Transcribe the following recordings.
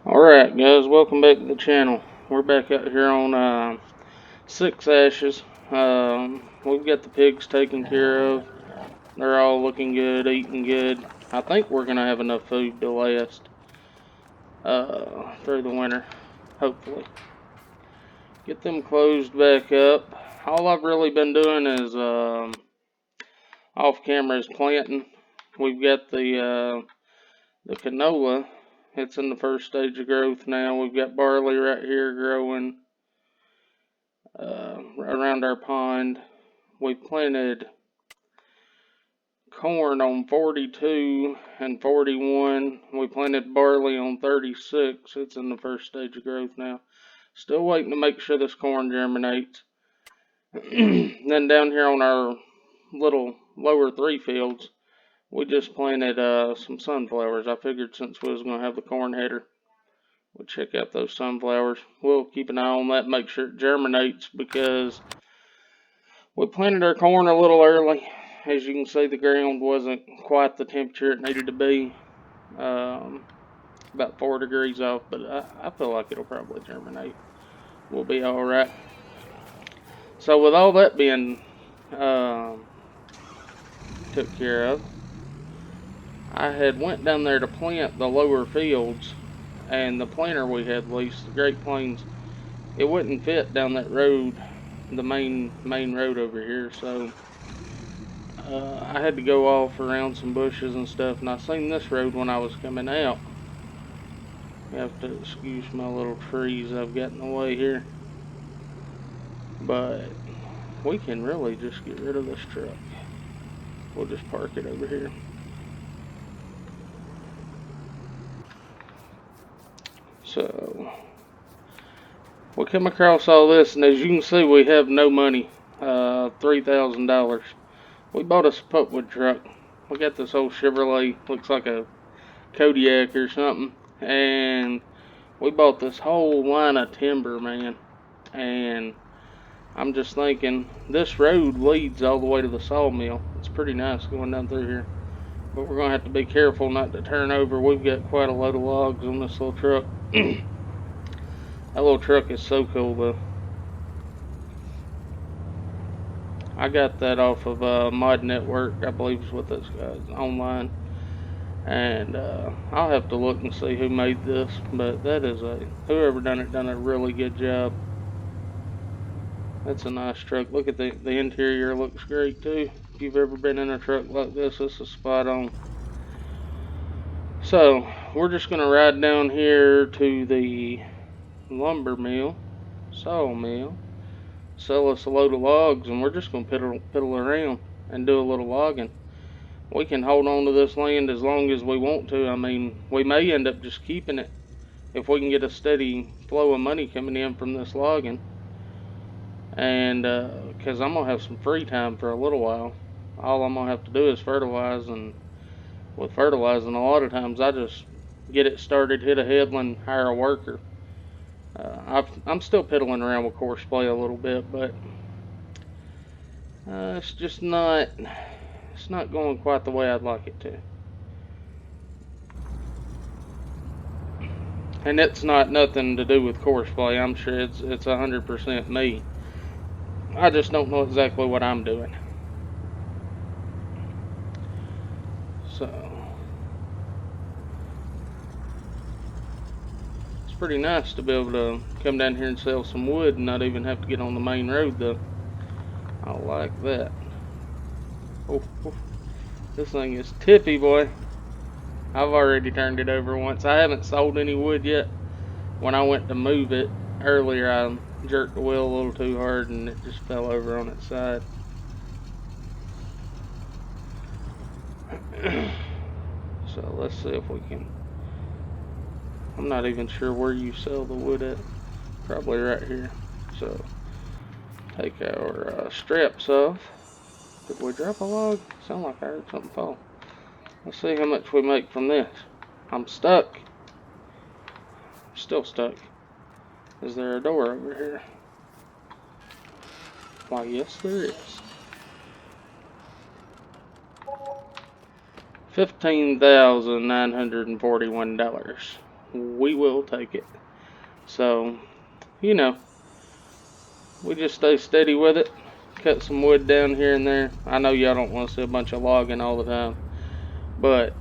Alright guys, welcome back to the channel. We're back out here on 6 ashes. We've got the pigs taken care of. They're all looking good, eating good. I think we're going to have enough food to last through the winter, hopefully. Get them closed back up. All I've really been doing is off camera is planting. We've got the canola. It's in the first stage of growth now. We've got barley right here growing around our pond. We planted corn on 42 and 41. We planted barley on 36. It's in the first stage of growth now. Still waiting to make sure this corn germinates. Then down here on our little lower 3 fields, we just planted some sunflowers. I figured since we was going to have the corn header, we'll check out those sunflowers. We'll keep an eye on that, make sure it germinates, because we planted our corn a little early. As you can see, the ground wasn't quite the temperature it needed to be. About 4 degrees off, but I feel like it'll probably germinate. We'll be alright. So with all that being took care of, I had went down there to plant the lower fields, and the planter we had leased, the Great Plains, it wouldn't fit down that road, the main road over here, so I had to go off around some bushes and stuff, and I seen this road when I was coming out. You have to excuse my little trees I've got in the way here, but we can really just get rid of this truck. We'll just park it over here. So we come across all this, and as you can see, we have no money. $3,000. We bought a pulpwood truck. We got this old Chevrolet, looks like a Kodiak or something, and we bought this whole line of timber, man. And I'm just thinking, this road leads all the way to the sawmill. It's pretty nice going down through here, but we're gonna have to be careful not to turn over. We've got quite a load of logs on this little truck. That little truck is so cool though. I got that off of Mod Network, I believe is what this guy's online. And I'll have to look and see who made this, but that is whoever done a really good job. That's a nice truck. Look at the interior, looks great too. If you've ever been in a truck like this is spot on. So we're just gonna ride down here to the lumber mill, sawmill, sell us a load of logs, and we're just gonna piddle around and do a little logging. We can hold on to this land as long as we want to. I mean, we may end up just keeping it if we can get a steady flow of money coming in from this logging. And because I'm gonna have some free time for a little while, all I'm gonna have to do is fertilize, and with fertilizing, a lot of times I just get it started, hit a headland, hire a worker. I'm still piddling around with course play a little bit, but it's just not going quite the way I'd like it to. And it's not nothing to do with course play. I'm sure it's 100% me. I just don't know exactly what I'm doing. So it's pretty nice to be able to come down here and sell some wood and not even have to get on the main road though. I like that. Oh, this thing is tippy, boy. I've already turned it over once. I haven't sold any wood yet. When I went to move it earlier, I jerked the wheel a little too hard and it just fell over on its side. So let's see if we can. I'm not even sure where you sell the wood at. Probably right here. So take our straps off. Did we drop a log? Sound like I heard something fall. Let's see how much we make from this. I'm stuck. I'm still stuck. Is there a door over here? Why, yes there is. $15,941. We will take it. So, you know, we just stay steady with it. Cut some wood down here and there. I know y'all don't want to see a bunch of logging all the time, but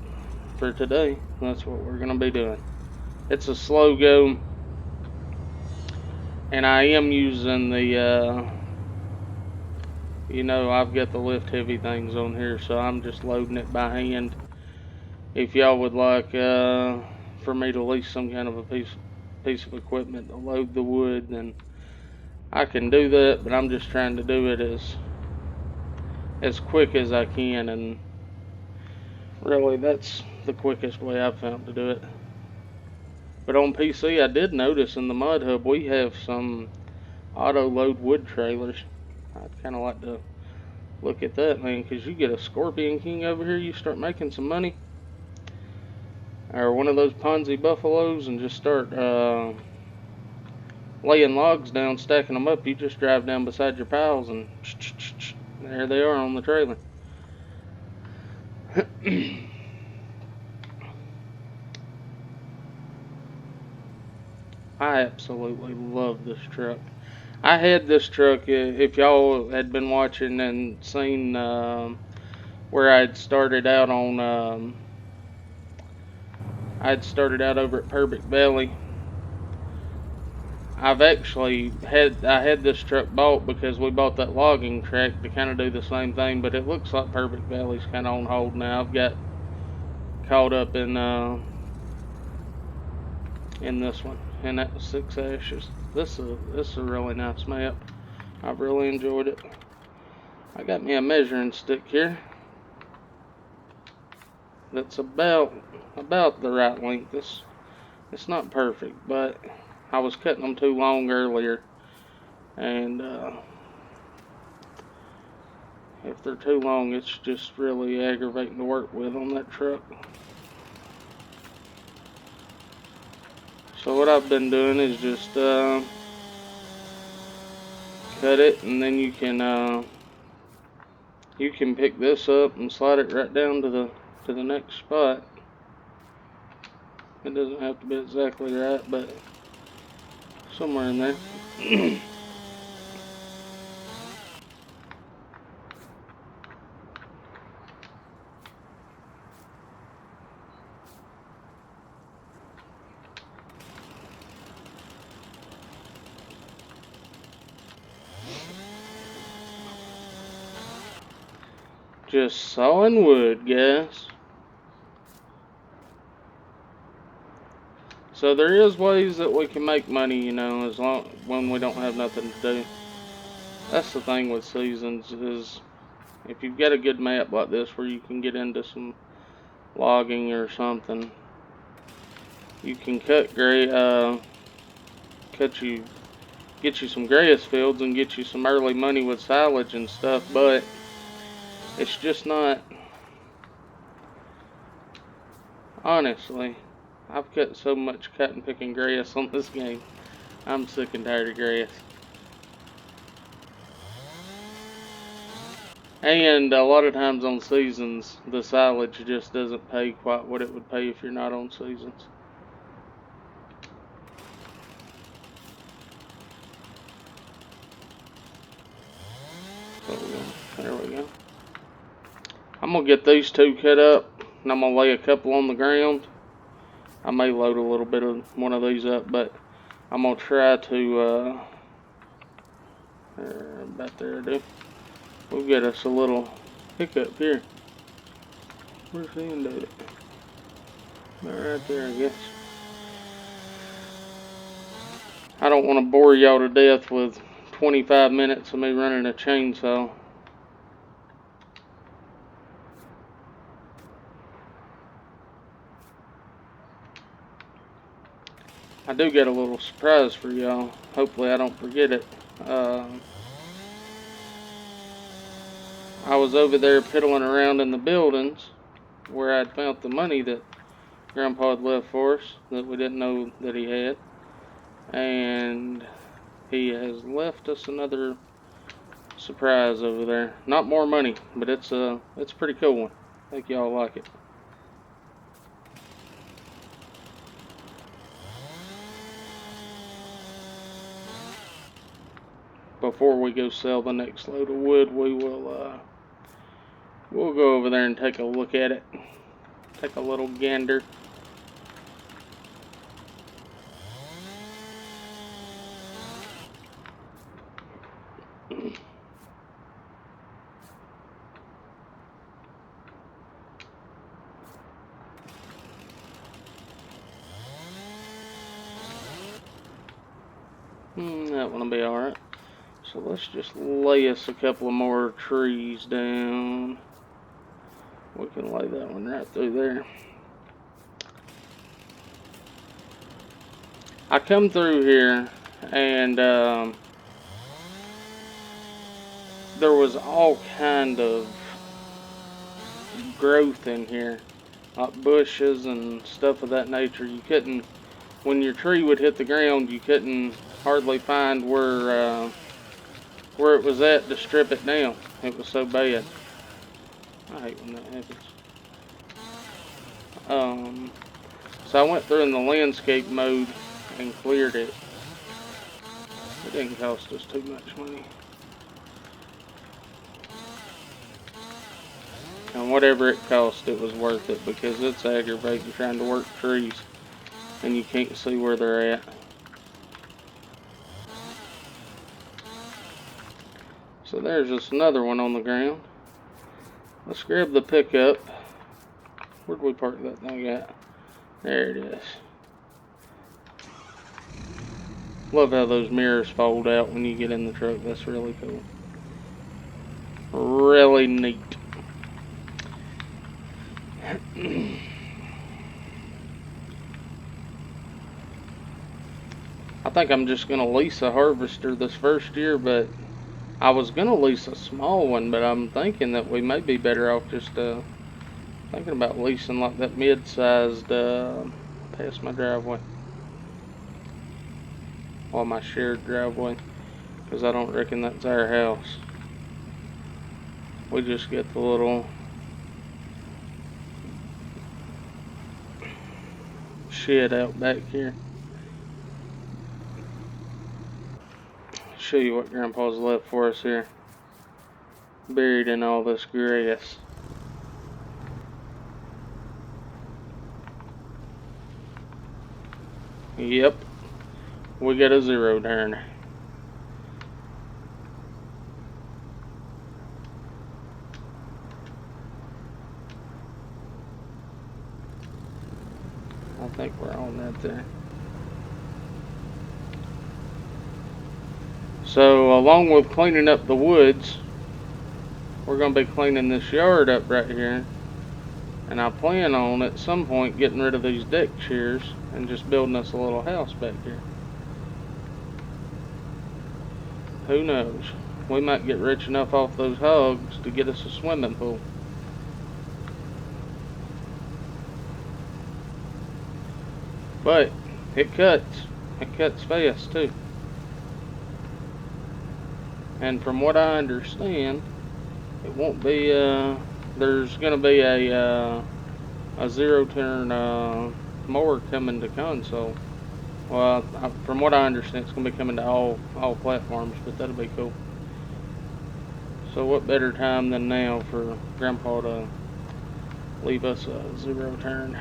for today, that's what we're going to be doing. It's a slow go, and I am using the, I've got the lift heavy things on here, so I'm just loading it by hand. If y'all would like for me to lease some kind of a piece of equipment to load the wood, then I can do that, but I'm just trying to do it as quick as I can, and really that's the quickest way I've found to do it. But on PC, I did notice in the Mud Hub we have some auto load wood trailers. I'd kind of like to look at that, man, because you get a Scorpion King over here, you start making some money, or one of those Ponzi buffaloes, and just start laying logs down, stacking them up. You just drive down beside your pals, and there they are on the trailer. I absolutely love this truck. I had this truck, if y'all had been watching and seen where I'd started out on, I'd started out over at Purbeck Valley. I had this truck bought because we bought that logging track to kind of do the same thing, but it looks like Purbeck Valley's kind of on hold now. I've got caught up in this one, and that was 6 Ashes. This is a really nice map. I've really enjoyed it. I got me a measuring stick here that's about the right length. It's not perfect, but I was cutting them too long earlier, and if they're too long, it's just really aggravating to work with on that truck. So what I've been doing is just cut it, and then you can pick this up and slide it right down to the next spot. It doesn't have to be exactly right, but somewhere in there. Just sawing wood, guys. So there is ways that we can make money, as long when we don't have nothing to do. That's the thing with seasons, is if you've got a good map like this where you can get into some logging or something, you can get you some grass fields and get you some early money with silage and stuff, but it's just not, honestly, I've cut so much cotton picking grass on this game. I'm sick and tired of grass. And a lot of times on seasons, the silage just doesn't pay quite what it would pay if you're not on seasons. So, there we go. I'm going to get these two cut up, and I'm going to lay a couple on the ground. I may load a little bit of one of these up, but I'm going to try to, about there I do. We'll get us a little hiccup here. Where's the end of it? Right there, I guess. I don't want to bore y'all to death with 25 minutes of me running a chainsaw. I do get a little surprise for y'all. Hopefully I don't forget it. I was over there piddling around in the buildings where I'd found the money that Grandpa had left for us that we didn't know that he had. And he has left us another surprise over there. Not more money, but it's a pretty cool one. I think y'all like it. before we go sell the next load of wood, we'll go over there and take a look at it. Take a little gander. That one will be alright. So let's just lay us a couple of more trees down. We can lay that one right through there. I come through here and there was all kind of growth in here, like bushes and stuff of that nature. You couldn't, when your tree would hit the ground, you couldn't hardly find where it was at to strip it down. It was so bad. I hate when that happens. So I went through in the landscape mode and cleared it. It didn't cost us too much money. And whatever it cost, it was worth it, because it's aggravating trying to work trees and you can't see where they're at. So there's just another one on the ground. Let's grab the pickup. Where'd we park that thing at? There it is. Love how those mirrors fold out when you get in the truck. That's really cool. Really neat. I think I'm just going to lease a harvester this first year, but I was going to lease a small one, but I'm thinking that we may be better off just thinking about leasing like that mid-sized past my driveway. Or my shared driveway, because I don't reckon that's our house. We just get the little shed out back here. Show you what Grandpa's left for us here, buried in all this grass. Yep, we got a 0 turn. I think we're on that there. So along with cleaning up the woods, we're going to be cleaning this yard up right here. And I plan on at some point getting rid of these deck chairs and just building us a little house back here. Who knows? We might get rich enough off those hogs to get us a swimming pool. But it cuts. It cuts fast too. And from what I understand, it won't be, there's going to be a 0 turn mower coming to console. Well, from what I understand, it's going to be coming to all platforms, but that'll be cool. So what better time than now for Grandpa to leave us a 0 turn.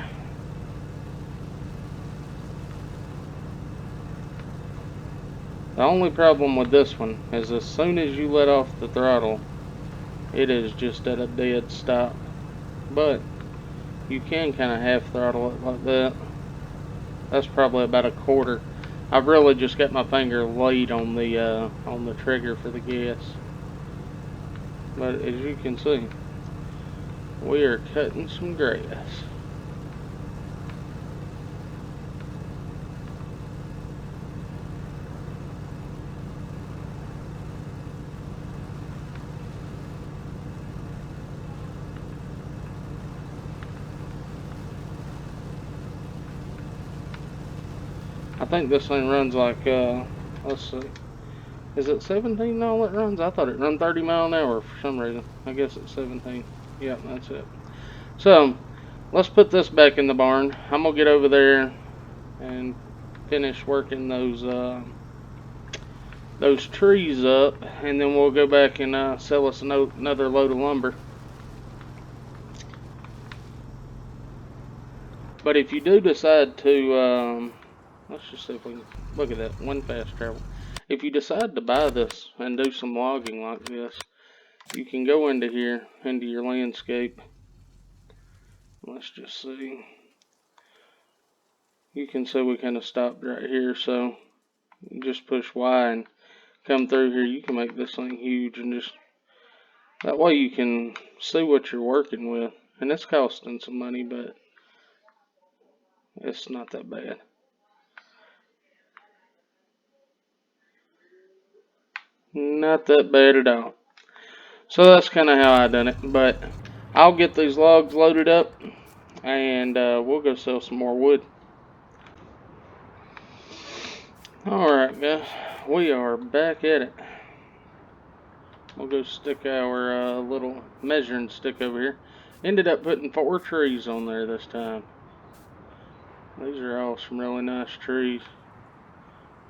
The only problem with this one is as soon as you let off the throttle, it is just at a dead stop. But you can kind of half throttle it like that. That's probably about a quarter. I've really just got my finger laid on the trigger for the gas. But as you can see, we are cutting some grass. I think this thing runs like, let's see, is it 17 mile it runs? I thought it run 30 mile an hour for some reason. I guess it's 17. Yep, that's it. So, let's put this back in the barn. I'm going to get over there and finish working those those trees up, and then we'll go back and sell us another load of lumber. But if you do decide to, let's just see if we can look at that one fast travel. If you decide to buy this and do some logging like this, you can go into here, into your landscape. Let's just see. You can see we kind of stopped right here, so you just push Y and come through here. You can make this thing huge, and just that way you can see what you're working with. And it's costing some money, but it's not that bad. Not that bad at all. So that's kind of how I done it. But I'll get these logs loaded up, and we'll go sell some more wood. Alright guys, we are back at it. We'll go stick our little measuring stick over here. Ended up putting 4 trees on there this time. These are all some really nice trees.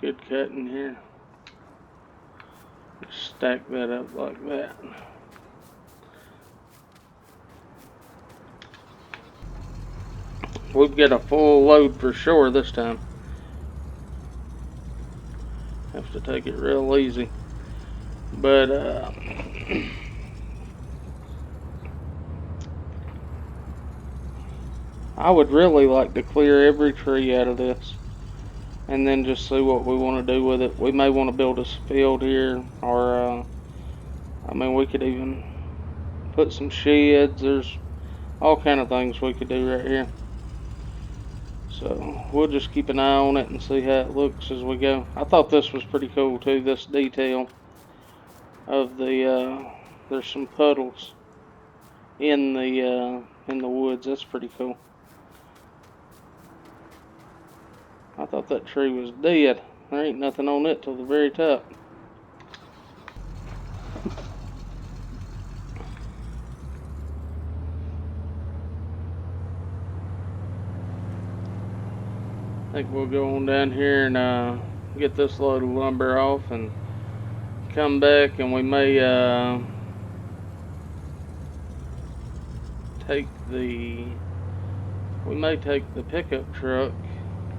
Good cutting here. Just stack that up like that. We've got a full load for sure this time. Have to take it real easy. But I would really like to clear every tree out of this and then just see what we want to do with it. We may want to build a field here, or I mean, we could even put some sheds. There's all kind of things we could do right here. So we'll just keep an eye on it and see how it looks as we go. I thought this was pretty cool too, this detail of the there's some puddles in the woods. That's pretty cool. I thought that tree was dead. There ain't nothing on it till the very top. I think we'll go on down here and get this load of lumber off and come back, and we may take the pickup truck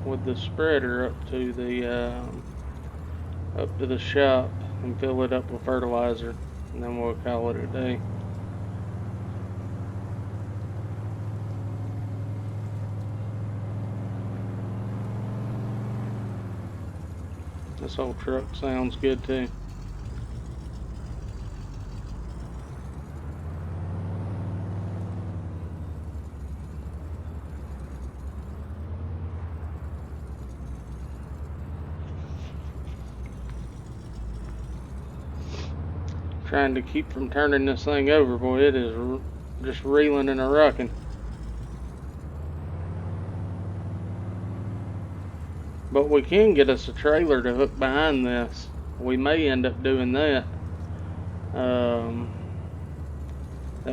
with the spreader up to the shop and fill it up with fertilizer, and then we'll call it a day. This old truck sounds good too. Trying to keep from turning this thing over, boy. It is just reeling and a rocking. But we can get us a trailer to hook behind this. We may end up doing that. That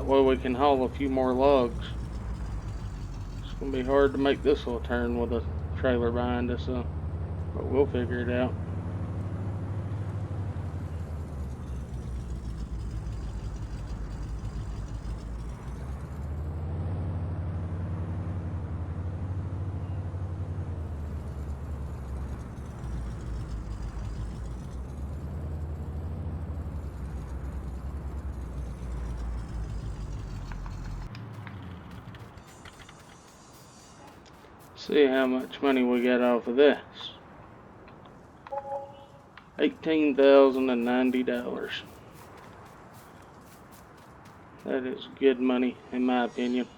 way we can haul a few more logs. It's going to be hard to make this little turn with a trailer behind us, but we'll figure it out. See how much money we got off of this. $18,090. That is good money, in my opinion.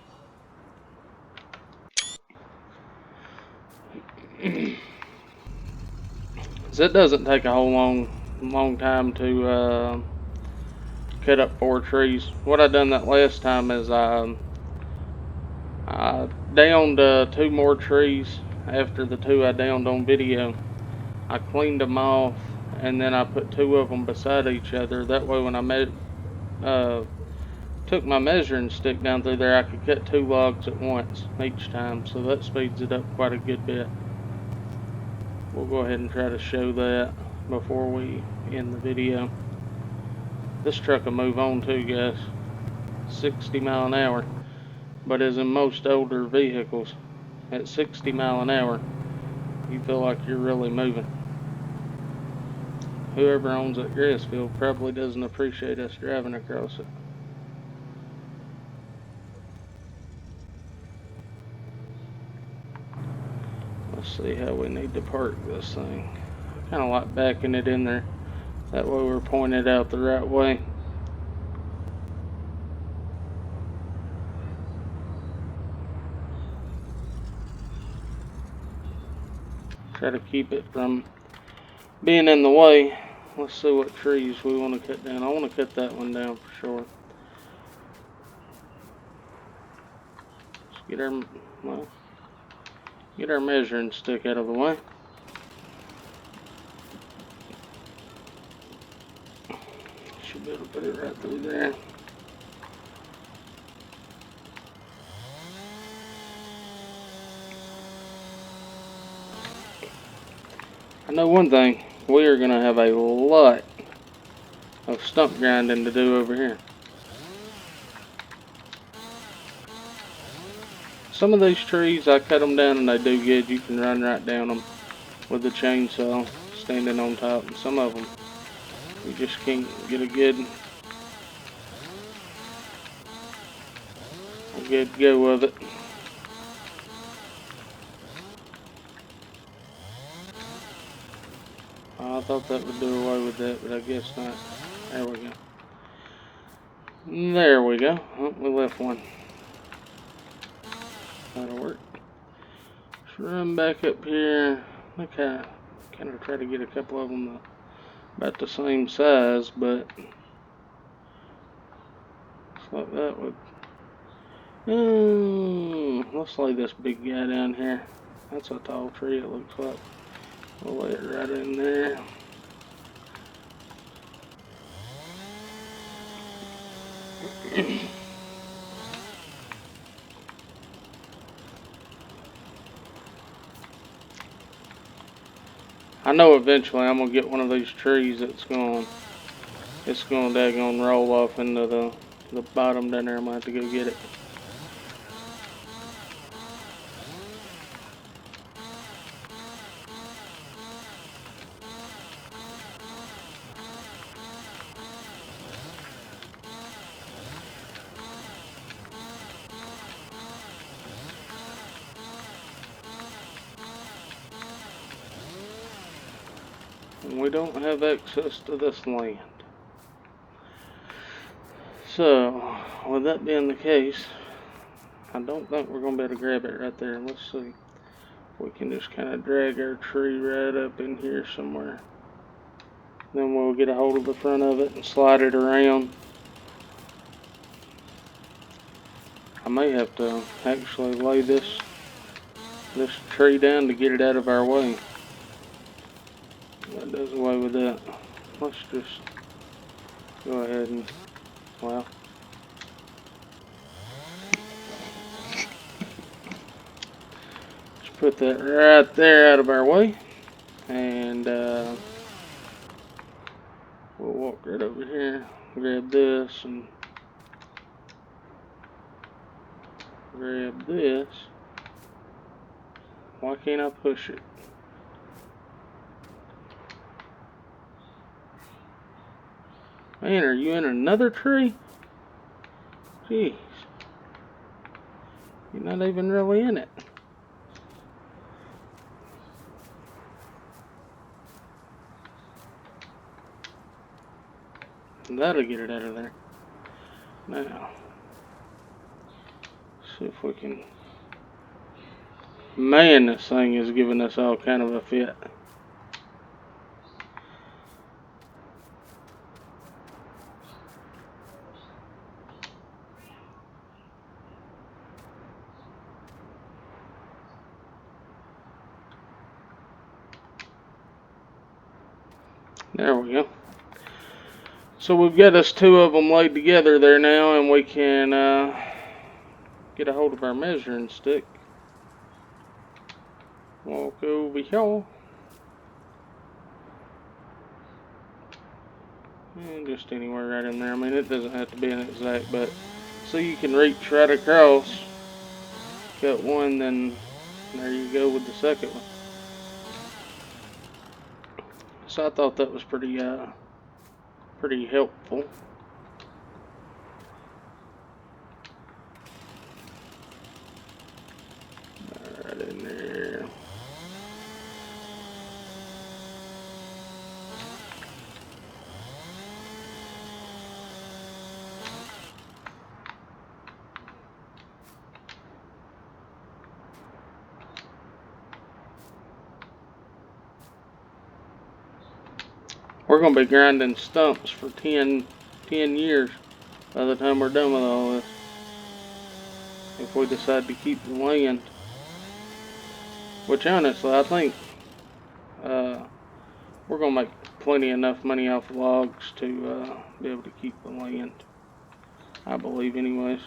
So it doesn't take a whole long time to cut up 4 trees. What I done that last time is I downed 2 more trees after the 2 I downed on video. I cleaned them off, and then I put 2 of them beside each other. That way when I took my measuring stick down through there, I could cut 2 logs at once each time, so that speeds it up quite a good bit. We'll go ahead and try to show that. before we end the video. This truck will move on too, guys. 60 mile an hour. But as in most older vehicles, at 60 mile an hour, you feel like you're really moving. Whoever owns that grass field probably doesn't appreciate us driving across it. Let's see how we need to park this thing. I kind of like backing it in there. That way we're pointed out the right way. Try to keep it from being in the way. Let's see what trees we want to cut down. I want to cut that one down for sure. Let's get our measuring stick out of the way. Should be able to put it right through there. I know one thing, we are going to have a lot of stump grinding to do over here. Some of these trees, I cut them down and they do good. You can run right down them with the chainsaw standing on top. And some of them, you just can't get a good go of it. I thought that would do away with that, but I guess not. There we go. There we go. Oh, we left one. That'll work. Let's run back up here. Look how kind of try to get a couple of them about the same size, but looks like that would. Let's lay this big guy down here. That's a tall tree, it looks like. We'll lay it right in there. I know eventually I'm gonna get one of these trees that's gonna daggone roll off into the bottom down there. I'm gonna have to go get it. And we don't have access to this land. So, with that being the case, I don't think we're going to be able to grab it right there. Let's see if we can just kind of drag our tree right up in here somewhere. Then we'll get a hold of the front of it and slide it around. I may have to actually lay this tree down to get it out of our way. That does away with that. Let's just go ahead and, well, just put that right there out of our way, and we'll walk right over here, grab this, and grab this. Why can't I push it? Man, are you in another tree? Jeez. You're not even really in it. That'll get it out of there. Now, see if we can. Man, this thing is giving us all kind of a fit. There we go. So we've got us two of them laid together there now, and we can get a hold of our measuring stick. Walk over here. And just anywhere right in there. I mean, it doesn't have to be an exact, but so you can reach right across, cut one, then there you go with the second one. So I thought that was pretty helpful. Right in there. We're going to be grinding stumps for 10 years by the time we're done with all this. If we decide to keep the land. Which honestly, I think we're going to make plenty enough money off logs to be able to keep the land. I believe anyways.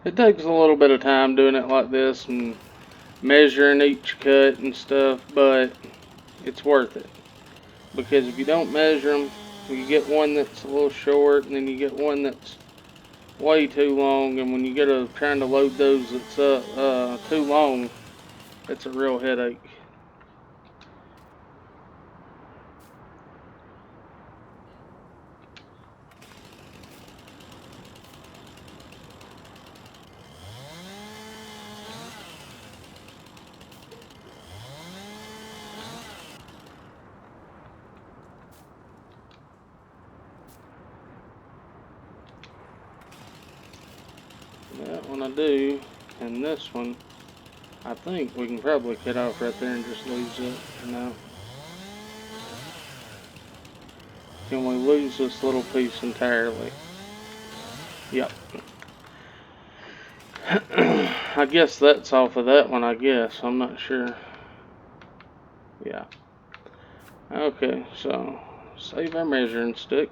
It takes a little bit of time doing it like this and measuring each cut and stuff, but it's worth it. Because if you don't measure them, you get one that's a little short, and then you get one that's way too long, and when you get trying to load those that's too long, it's a real headache. That one I do, and this one, I think we can probably cut off right there and just lose it for now. Can we lose this little piece entirely? Yep. I guess that's off of that one, I guess. I'm not sure. Yeah. Okay, so save our measuring stick.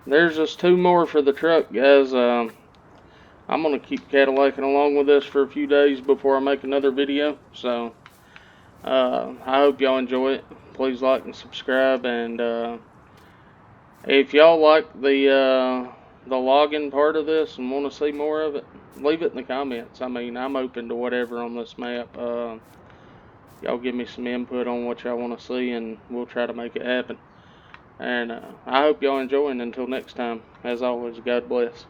There's just 2 more for the truck, guys. I'm going to keep Cadillacing along with this for a few days before I make another video. So, I hope y'all enjoy it. Please like and subscribe. And if y'all like the logging part of this and want to see more of it, leave it in the comments. I mean, I'm open to whatever on this map. Y'all give me some input on what y'all want to see, and we'll try to make it happen. And I hope y'all enjoy, and until next time, as always, God bless.